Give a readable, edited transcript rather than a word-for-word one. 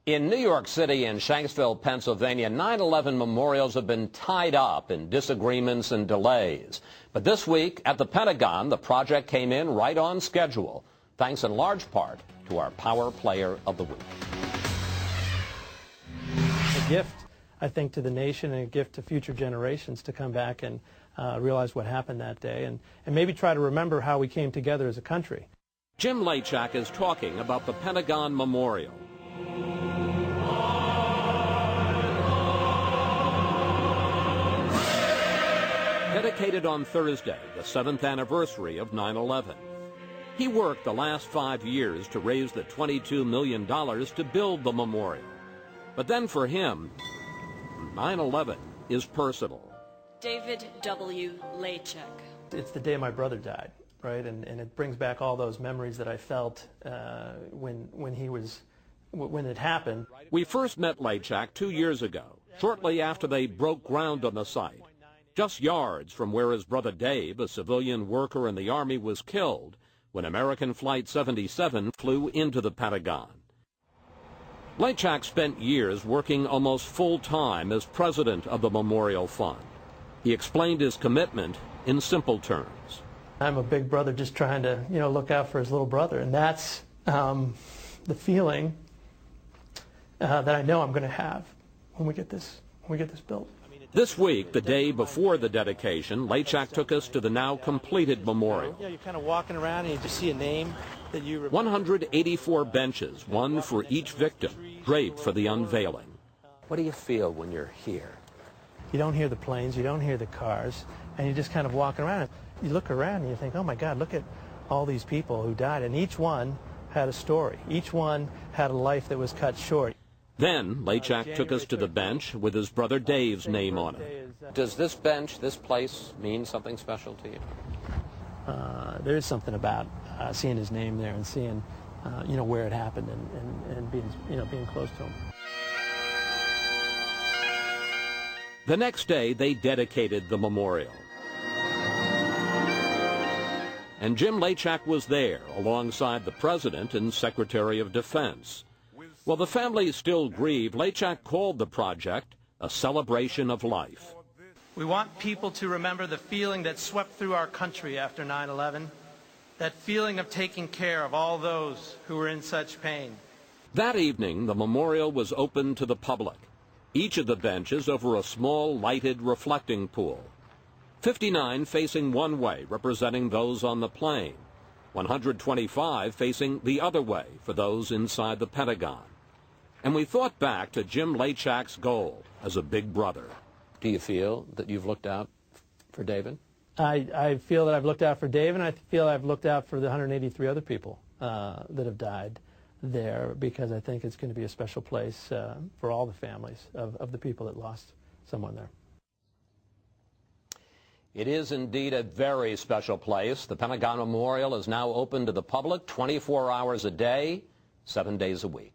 In New York City and Shanksville, Pennsylvania, 9/11 memorials have been tied up in disagreements and delays. But this week at the Pentagon, the project came in right on schedule, thanks in large part to our Power Player of the Week. A gift, I think, to the nation and a gift to future generations to come back and realize what happened that day and maybe try to remember how we came together as a country. Jim Lachak is talking about the Pentagon Memorial. Dedicated on Thursday, the 7th anniversary of 9/11. He worked the last 5 years to raise the $22 million to build the memorial. But then for him, 9/11 is personal. David W. Lachak. It's the day my brother died, right? And it brings back all those memories that I felt when it happened. We first met Lachak 2 years ago, shortly after they broke ground on the site. Just yards from where his brother Dave, a civilian worker in the Army, was killed when American Flight 77 flew into the Pentagon. Lachak spent years working almost full-time as president of the Memorial Fund. He explained his commitment in simple terms. I'm a big brother just trying to, look out for his little brother, and that's the feeling that I know I'm going to have when we get this built. This week, the day before the dedication, Lachak took us to the now completed memorial. Yeah, you're kind of walking around and you just see a name that you remember. 184 benches, one for each victim, draped for the unveiling. What do you feel when you're here? You don't hear the planes, you don't hear the cars, and you're just kind of walking around. You look around and you think, oh my God, look at all these people who died, and each one had a story. Each one had a life that was cut short. Then Lachak took us to the bench with his brother Dave's name on it. Does this bench, this place, mean something special to you? There is something about seeing his name there and seeing, where it happened and being close to him. The next day, they dedicated the memorial. And Jim Lachak was there alongside the President and Secretary of Defense. While the family still grieve, Lachak called the project a celebration of life. We want people to remember the feeling that swept through our country after 9/11, that feeling of taking care of all those who were in such pain. That evening, the memorial was open to the public, each of the benches over a small lighted reflecting pool. 59 facing one way, representing those on the plane. 125 facing the other way for those inside the Pentagon. And we thought back to Jim Lachak's goal as a big brother. Do you feel that you've looked out for David? I feel that I've looked out for David, and I feel I've looked out for the 183 other people that have died there, because I think it's going to be a special place for all the families of the people that lost someone there. It is indeed a very special place. The Pentagon Memorial is now open to the public 24 hours a day, 7 days a week.